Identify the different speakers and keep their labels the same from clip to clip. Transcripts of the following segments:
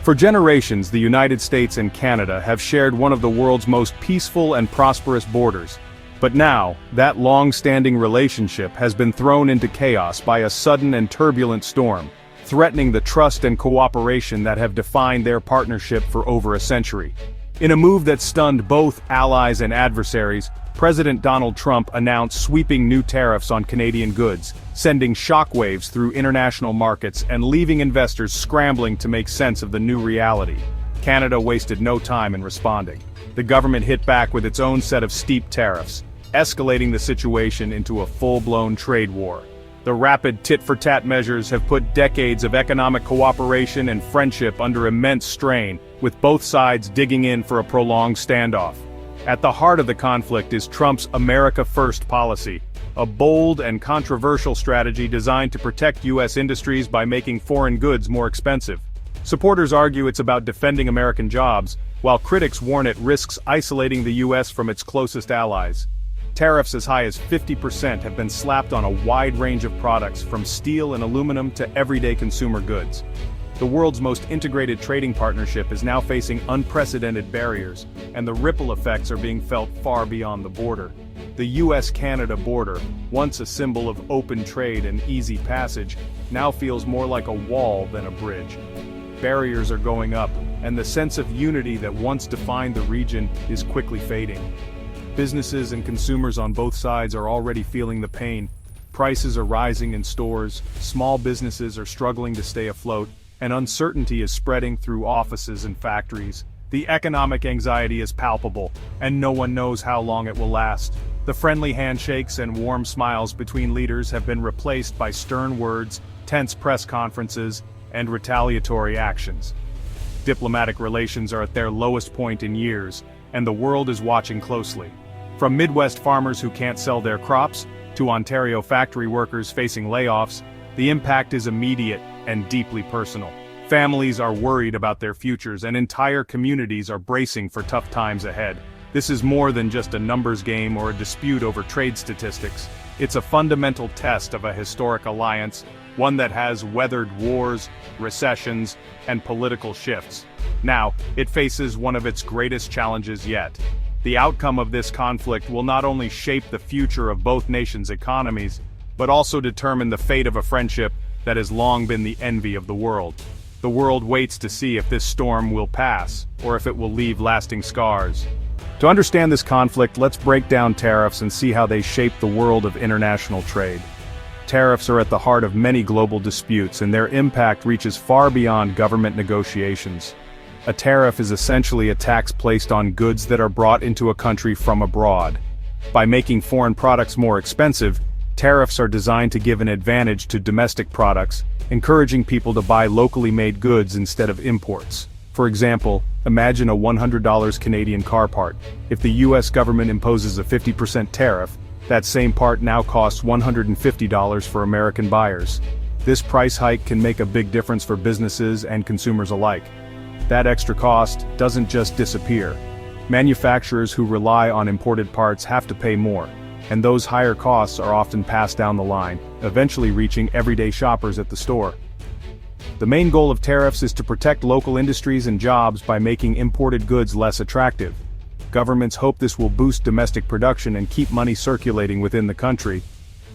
Speaker 1: For generations, the United States and Canada have shared one of the world's most peaceful and prosperous borders. But now, that long-standing relationship has been thrown into chaos by a sudden and turbulent storm, threatening the trust and cooperation that have defined their partnership for over a century. In a move that stunned both allies and adversaries, President Donald Trump announced sweeping new tariffs on Canadian goods, sending shockwaves through international markets and leaving investors scrambling to make sense of the new reality. Canada wasted no time in responding. The government hit back with its own set of steep tariffs, escalating the situation into a full-blown trade war. The rapid tit-for-tat measures have put decades of economic cooperation and friendship under immense strain, with both sides digging in for a prolonged standoff. At the heart of the conflict is Trump's America First policy, a bold and controversial strategy designed to protect U.S. industries by making foreign goods more expensive. Supporters argue it's about defending American jobs, while critics warn it risks isolating the U.S. from its closest allies. Tariffs as high as 50% have been slapped on a wide range of products, from steel and aluminum to everyday consumer goods. The world's most integrated trading partnership is now facing unprecedented barriers, and the ripple effects are being felt far beyond the border. The US-Canada border, once a symbol of open trade and easy passage, now feels more like a wall than a bridge. Barriers are going up, and the sense of unity that once defined the region is quickly fading. Businesses and consumers on both sides are already feeling the pain. Prices are rising in stores, small businesses are struggling to stay afloat, and uncertainty is spreading through offices and factories. The economic anxiety is palpable, and no one knows how long it will last. The friendly handshakes and warm smiles between leaders have been replaced by stern words, tense press conferences, and retaliatory actions. Diplomatic relations are at their lowest point in years, and the world is watching closely. From Midwest farmers who can't sell their crops, to Ontario factory workers facing layoffs, the impact is immediate and deeply personal. Families are worried about their futures, and entire communities are bracing for tough times ahead. This is more than just a numbers game or a dispute over trade statistics. It's a fundamental test of a historic alliance, one that has weathered wars, recessions, and political shifts. Now, it faces one of its greatest challenges yet. The outcome of this conflict will not only shape the future of both nations' economies, but also determine the fate of a friendship that has long been the envy of the world. The world waits to see if this storm will pass, or if it will leave lasting scars. To understand this conflict, let's break down tariffs and see how they shape the world of international trade. Tariffs are at the heart of many global disputes, and their impact reaches far beyond government negotiations. A tariff is essentially a tax placed on goods that are brought into a country from abroad. By making foreign products more expensive, tariffs are designed to give an advantage to domestic products, encouraging people to buy locally made goods instead of imports. For example, imagine a $100 Canadian car part. If the US government imposes a 50% tariff, that same part now costs $150 for American buyers. This price hike can make a big difference for businesses and consumers alike. That extra cost doesn't just disappear. Manufacturers who rely on imported parts have to pay more, and those higher costs are often passed down the line, eventually reaching everyday shoppers at the store. The main goal of tariffs is to protect local industries and jobs by making imported goods less attractive. Governments hope this will boost domestic production and keep money circulating within the country.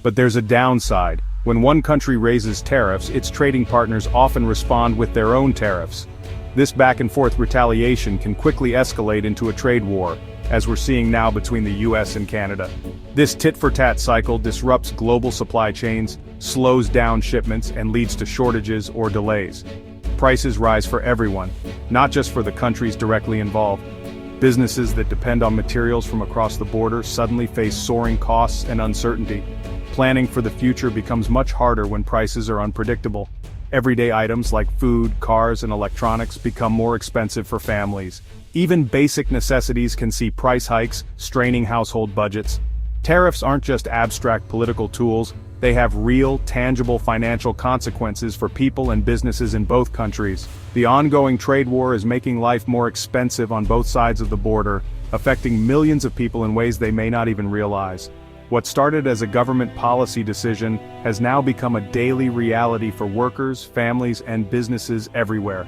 Speaker 1: But there's a downside. When one country raises tariffs, its trading partners often respond with their own tariffs. This back-and-forth retaliation can quickly escalate into a trade war, as we're seeing now between the US and Canada. This tit-for-tat cycle disrupts global supply chains, slows down shipments, and leads to shortages or delays. Prices rise for everyone, not just for the countries directly involved. Businesses that depend on materials from across the border suddenly face soaring costs and uncertainty. Planning for the future becomes much harder when prices are unpredictable. Everyday items like food, cars, and electronics become more expensive for families. Even basic necessities can see price hikes, straining household budgets. Tariffs aren't just abstract political tools, they have real, tangible financial consequences for people and businesses in both countries. The ongoing trade war is making life more expensive on both sides of the border, affecting millions of people in ways they may not even realize. What started as a government policy decision has now become a daily reality for workers, families, and businesses everywhere.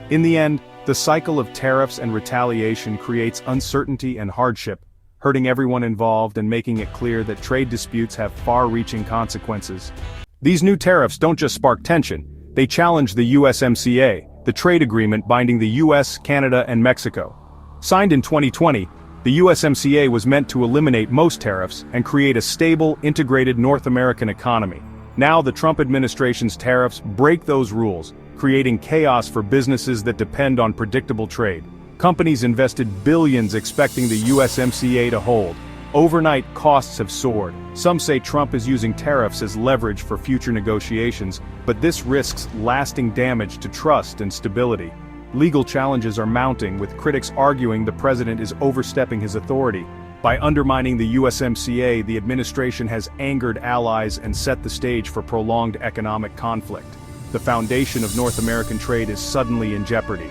Speaker 1: In the end, the cycle of tariffs and retaliation creates uncertainty and hardship, hurting everyone involved and making it clear that trade disputes have far-reaching consequences. These new tariffs don't just spark tension, they challenge the USMCA, the trade agreement binding the US, Canada, and Mexico. Signed in 2020, the USMCA was meant to eliminate most tariffs and create a stable, integrated North American economy. Now the Trump administration's tariffs break those rules, creating chaos for businesses that depend on predictable trade. Companies invested billions expecting the USMCA to hold. Overnight, costs have soared. Some say Trump is using tariffs as leverage for future negotiations, but this risks lasting damage to trust and stability. Legal challenges are mounting, with critics arguing the president is overstepping his authority. By undermining the USMCA, the administration has angered allies and set the stage for prolonged economic conflict. The foundation of North American trade is suddenly in jeopardy.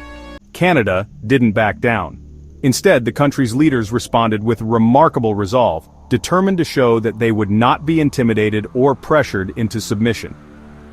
Speaker 1: Canada didn't back down. Instead, the country's leaders responded with remarkable resolve, determined to show that they would not be intimidated or pressured into submission.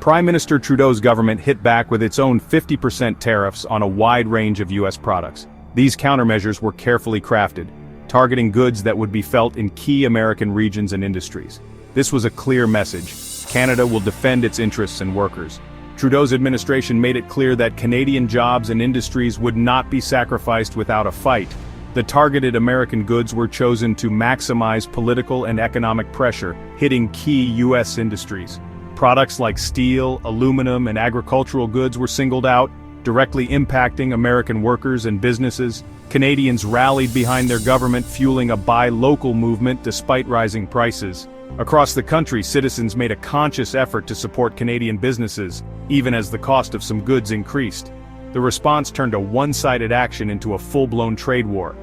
Speaker 1: Prime Minister Trudeau's government hit back with its own 50% tariffs on a wide range of U.S. products. These countermeasures were carefully crafted, targeting goods that would be felt in key American regions and industries. This was a clear message: Canada will defend its interests and workers. Trudeau's administration made it clear that Canadian jobs and industries would not be sacrificed without a fight. The targeted American goods were chosen to maximize political and economic pressure, hitting key U.S. industries. Products like steel, aluminum, and agricultural goods were singled out, directly impacting American workers and businesses. Canadians rallied behind their government, fueling a buy local movement despite rising prices. Across the country, citizens made a conscious effort to support Canadian businesses, even as the cost of some goods increased. The response turned a one-sided action into a full-blown trade war.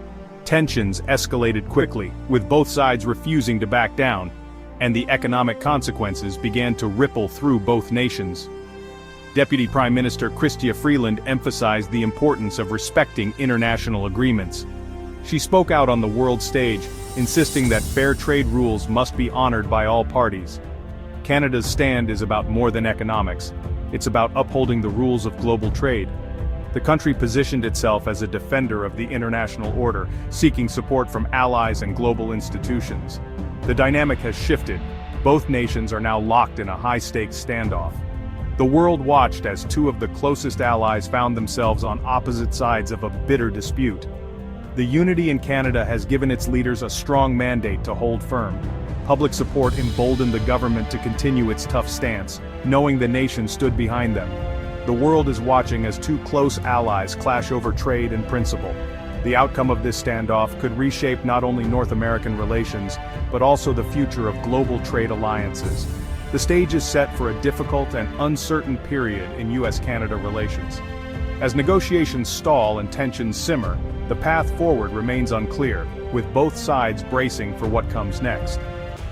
Speaker 1: Tensions escalated quickly, with both sides refusing to back down, and the economic consequences began to ripple through both nations. Deputy Prime Minister Chrystia Freeland emphasized the importance of respecting international agreements. She spoke out on the world stage, insisting that fair trade rules must be honored by all parties. Canada's stand is about more than economics. It's about upholding the rules of global trade. The country positioned itself as a defender of the international order, seeking support from allies and global institutions. The dynamic has shifted. Both nations are now locked in a high-stakes standoff. The world watched as two of the closest allies found themselves on opposite sides of a bitter dispute. The unity in Canada has given its leaders a strong mandate to hold firm. Public support emboldened the government to continue its tough stance, knowing the nation stood behind them. The world is watching as two close allies clash over trade and principle. The outcome of this standoff could reshape not only North American relations, but also the future of global trade alliances. The stage is set for a difficult and uncertain period in U.S.-Canada relations. As negotiations stall and tensions simmer, the path forward remains unclear, with both sides bracing for what comes next.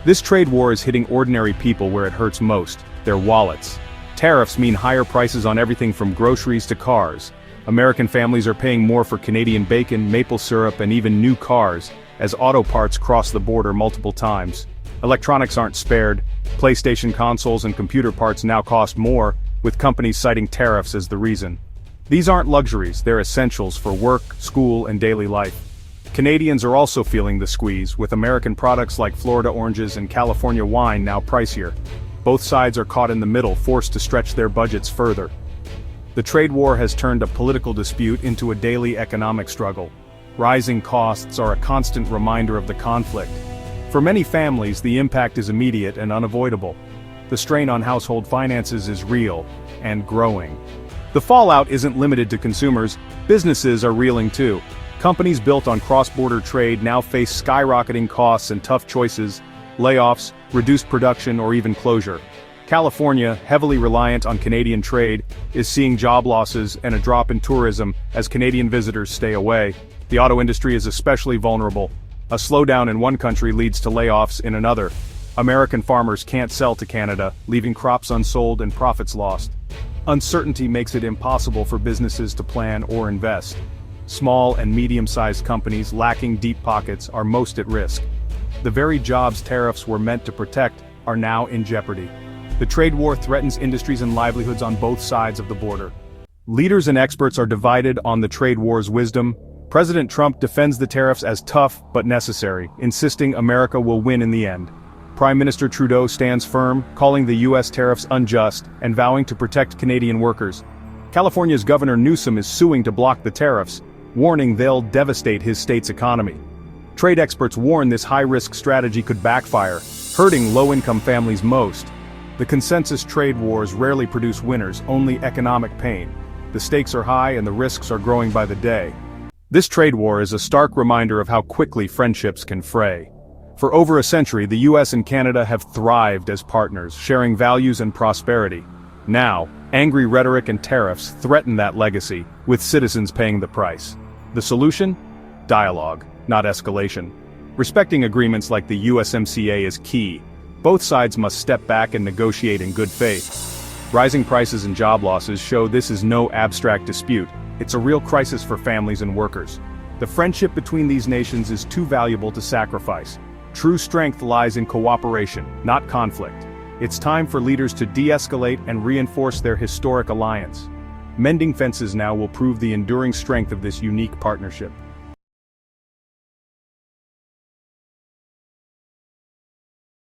Speaker 1: This trade war is hitting ordinary people where it hurts most: their wallets. Tariffs mean higher prices on everything from groceries to cars. American families are paying more for Canadian bacon, maple syrup, and even new cars, as auto parts cross the border multiple times. Electronics aren't spared. PlayStation consoles and computer parts now cost more, with companies citing tariffs as the reason. These aren't luxuries, they're essentials for work, school, and daily life. Canadians are also feeling the squeeze, with American products like Florida oranges and California wine now pricier. Both sides are caught in the middle, forced to stretch their budgets further. The trade war has turned a political dispute into a daily economic struggle. Rising costs are a constant reminder of the conflict. For many families, the impact is immediate and unavoidable. The strain on household finances is real and growing. The fallout isn't limited to consumers. Businesses are reeling too. Companies built on cross-border trade now face skyrocketing costs and tough choices: layoffs, reduced production, or even closure. California, heavily reliant on Canadian trade, is seeing job losses and a drop in tourism as Canadian visitors stay away. The auto industry is especially vulnerable. A slowdown in one country leads to layoffs in another. American farmers can't sell to Canada, leaving crops unsold and profits lost. Uncertainty makes it impossible for businesses to plan or invest. Small and medium-sized companies lacking deep pockets are most at risk. The very jobs tariffs were meant to protect are now in jeopardy. The trade war threatens industries and livelihoods on both sides of the border. Leaders and experts are divided on the trade war's wisdom. President Trump defends the tariffs as tough but necessary, insisting America will win in the end. Prime Minister Trudeau stands firm, calling the U.S. tariffs unjust and vowing to protect Canadian workers. California's Governor Newsom is suing to block the tariffs, warning they'll devastate his state's economy. Trade experts warn this high-risk strategy could backfire, hurting low-income families most. The consensus trade wars rarely produce winners, only economic pain. The stakes are high and the risks are growing by the day. This trade war is a stark reminder of how quickly friendships can fray. For over a century, the US and Canada have thrived as partners, sharing values and prosperity. Now, angry rhetoric and tariffs threaten that legacy, with citizens paying the price. The solution? Dialogue, not escalation. Respecting agreements like the USMCA is key. Both sides must step back and negotiate in good faith. Rising prices and job losses show this is no abstract dispute. It's a real crisis for families and workers. The friendship between these nations is too valuable to sacrifice. True strength lies in cooperation, not conflict. It's time for leaders to de-escalate and reinforce their historic alliance. Mending fences now will prove the enduring strength of this unique partnership.